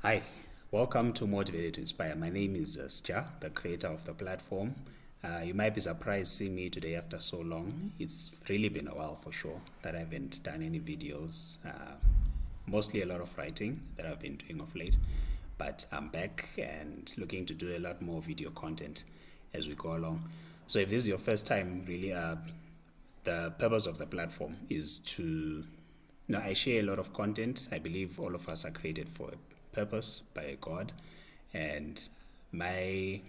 Hi, welcome to Motivated to Inspire. My name is Sja, the creator of the platform. You might be surprised seeing me today after so long. It's really been a while for sure that I haven't done any videos. Mostly a lot of writing that I've been doing of late, but I'm back and looking to do a lot more video content as we go along. So if this is your first time, really, the purpose of the platform is to now, I share a lot of content. I believe all of us are created for a purpose by God, and my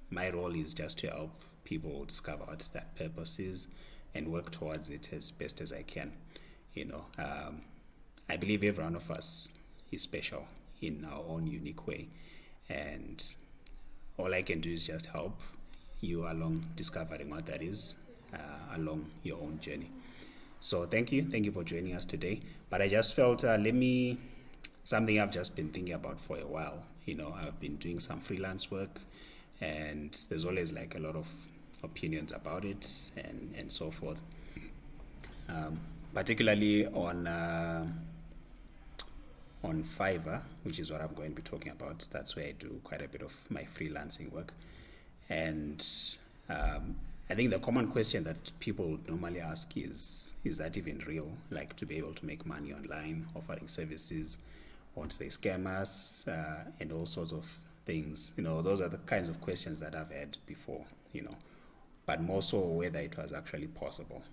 my role is just to help people discover what that purpose is and work towards it as best as I can. You know, I believe every one of us is special in our own unique way, and all I can do is just help you along discovering what that is along your own journey. So thank you for joining us today. But I just felt something I've just been thinking about for a while. You know, I've been doing some freelance work, and there's always like a lot of opinions about it and so forth. Particularly on Fiverr, which is what I'm going to be talking about. That's where I do quite a bit of my freelancing work, and um, I think the common question that people normally ask is that even real? Like to be able to make money online, offering services, once they scam us, and all sorts of things. You know, those are the kinds of questions that I've had before. You know, but more so whether it was actually possible.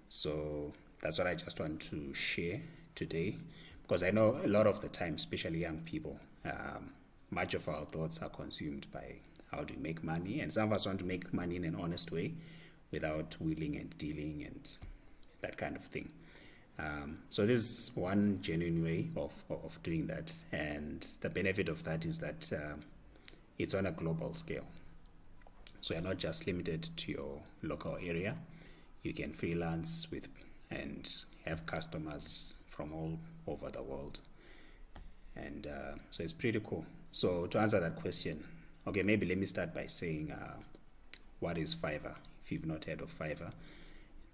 So that's what I just want to share today, because I know a lot of the time, especially young people, much of our thoughts are consumed by how to make money, and some of us want to make money in an honest way without wheeling and dealing and that kind of thing. So this is one genuine way of doing that, and the benefit of that is that it's on a global scale. So you're not just limited to your local area. You can freelance with and have customers from all over the world. And so it's pretty cool. So to answer that question, okay, maybe let me start by saying what is Fiverr? If you've not heard of Fiverr,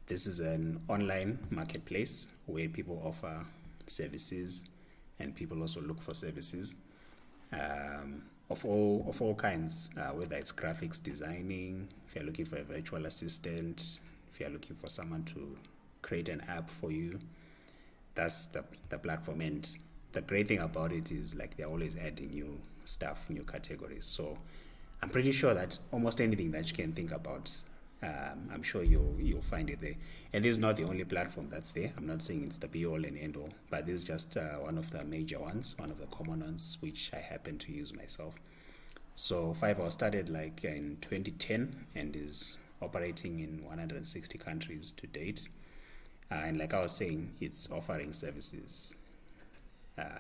this is an online marketplace where people offer services and people also look for services of all kinds, whether it's graphics designing, if you're looking for a virtual assistant, if you're looking for someone to create an app for you. That's the platform, and the great thing about it is like they're always adding new stuff, new categories. So I'm pretty sure that almost anything that you can think about, I'm sure you'll find it there. And this is not the only platform that's there. I'm not saying it's the be all and end all, but this is just one of the major ones, one of the common ones, which I happen to use myself. So Fiverr started like in 2010 and is operating in 160 countries to date. And like I was saying, it's offering services.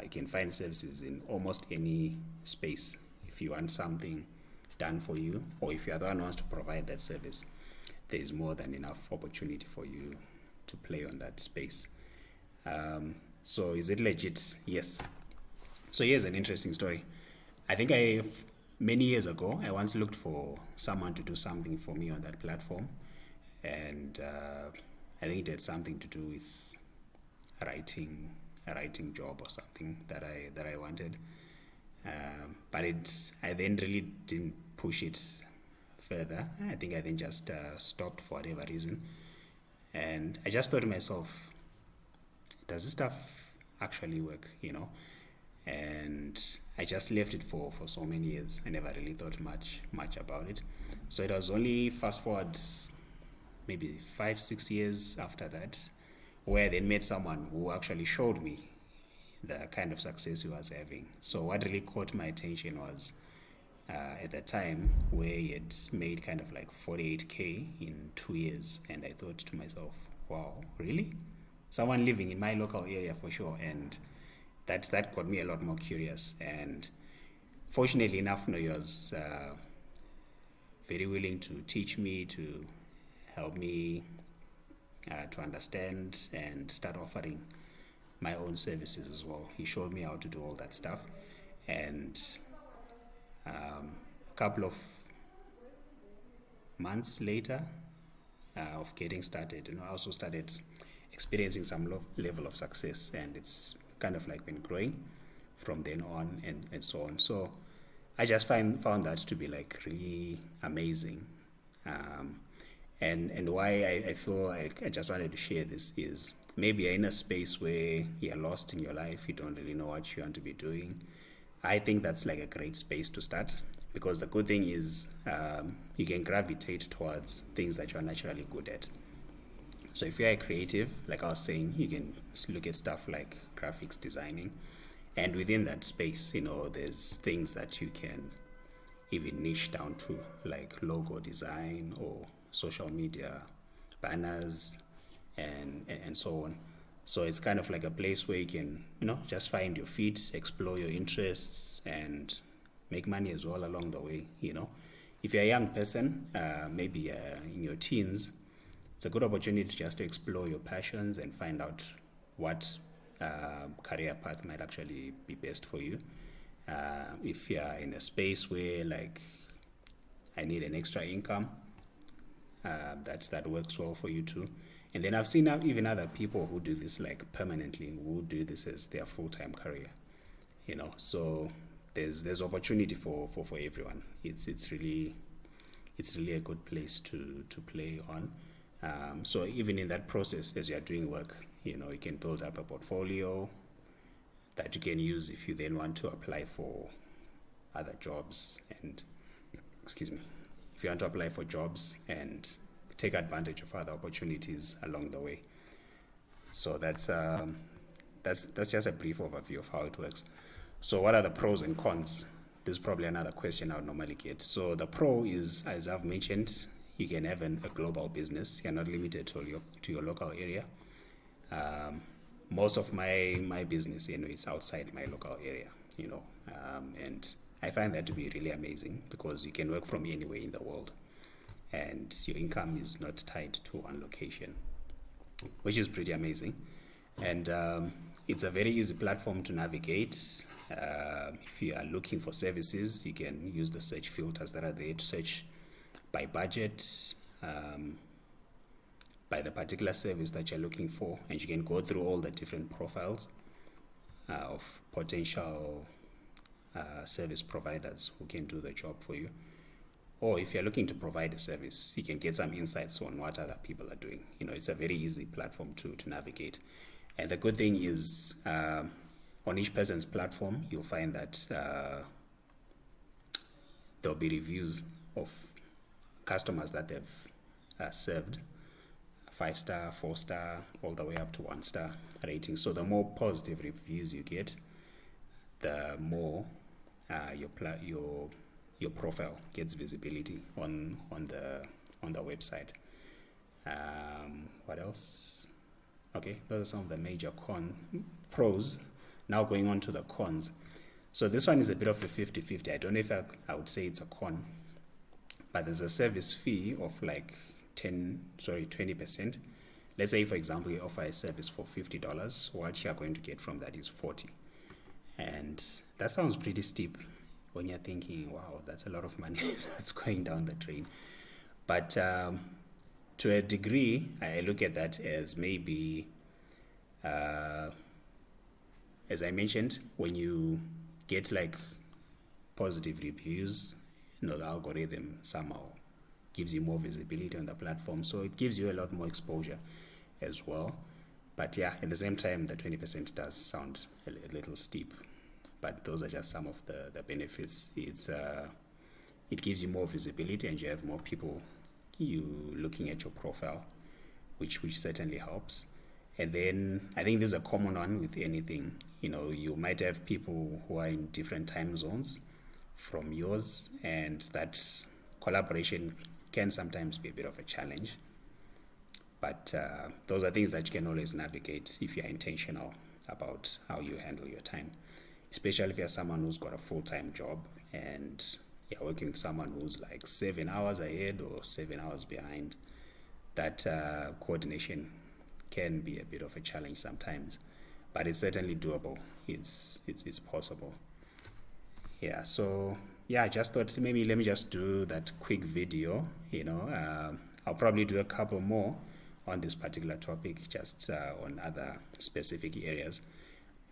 You can find services in almost any space. If you want something done for you, or if you're the one who wants to provide that service, there is more than enough opportunity for you to play on that space. So is it legit? Yes. So here's an interesting story. I think many years ago, I once looked for someone to do something for me on that platform, and I think it had something to do with writing a writing job or something that I wanted. But I then really didn't push it further. I think I then just stopped for whatever reason, and I just thought to myself, does this stuff actually work? You know, and I just left it for so many years. I never really thought much about it. So it was only fast forward maybe 5 6 years after that, where I then met someone who actually showed me the kind of success he was having. So what really caught my attention was at the time where he had made kind of like 48K in 2 years, and I thought to myself, wow, really? Someone living in my local area for sure, and that got me a lot more curious. And fortunately enough, he was very willing to teach me, to help me to understand and start offering my own services as well. He showed me how to do all that stuff, and a couple of months later of getting started, I also started experiencing some level of success, and it's kind of like been growing. from then on, and so on. So I just found that to be like really amazing. And why I feel like I just wanted to share this is maybe you're in a space where you're lost in your life, you don't really know what you want to be doing. I think that's like a great space to start, because the good thing is you can gravitate towards things that you're naturally good at. So if you're a creative, like I was saying, you can look at stuff like graphics designing, and within that space, there's things that you can even niche down to, like logo design or social media banners, and so on. So it's kind of like a place where you can, just find your feet, explore your interests, and make money as well along the way. If you're a young person, maybe in your teens, it's a good opportunity just to explore your passions and find out what career path might actually be best for you. If you're in a space where, like, I need an extra income, that works well for you too. And then I've seen even other people who do this like permanently, who do this as their full-time career. So there's opportunity for everyone. It's really a good place to play on. So even in that process, as you're doing work, you can build up a portfolio that you can use if you then want to apply for other jobs, and if you want to apply for jobs and take advantage of other opportunities along the way. So that's just a brief overview of how it works. So what are the pros and cons? This is probably another question I would normally get. So the pro is, as I've mentioned, you can have a global business. You're not limited to your local area. Most of my business, is outside my local area, and I find that to be really amazing, because you can work from anywhere in the world, and your income is not tied to one location, which is pretty amazing. And it's a very easy platform to navigate. If you are looking for services, you can use the search filters that are there to search by budget, by the particular service that you're looking for, and you can go through all the different profiles of potential service providers who can do the job for you. Or if you're looking to provide a service, you can get some insights on what other people are doing. It's a very easy platform to navigate. And the good thing is, on each person's platform, you'll find that there'll be reviews of customers that they've served, 5-star, 4-star, all the way up to 1-star rating. So the more positive reviews you get, the more your profile gets visibility on the website. What else? Okay, those are some of the major pros. Now going on to the cons. So this one is a bit of a 50-50. I don't know if I would say it's a con, but there's a service fee of like 20%. Let's say, for example, you offer a service for $50. What you're going to get from that is $40. And that sounds pretty steep when you're thinking, wow, that's a lot of money that's going down the drain. But to a degree, I look at that as maybe, as I mentioned, when you get like positive reviews, the algorithm somehow gives you more visibility on the platform, so it gives you a lot more exposure as well. But yeah, at the same time, the 20% does sound a little steep, but those are just some of the benefits. It gives you more visibility, and you have more people looking at your profile, which certainly helps. And then I think this is a common one with anything. You might have people who are in different time zones from yours, and that collaboration can sometimes be a bit of a challenge. But those are things that you can always navigate if you're intentional about how you handle your time, especially if you're someone who's got a full-time job and you're working with someone who's like 7 hours ahead or 7 hours behind. That coordination can be a bit of a challenge sometimes, but it's certainly doable. It's possible. Yeah, so yeah, I just thought maybe let me just do that quick video. I'll probably do a couple more on this particular topic, just on other specific areas.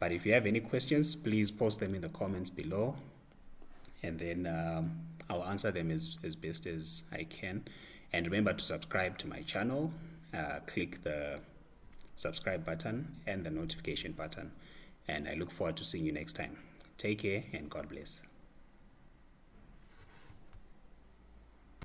But if you have any questions, please post them in the comments below, and then I'll answer them as best as I can. And remember to subscribe to my channel. Click the subscribe button and the notification button. And I look forward to seeing you next time. Take care and God bless.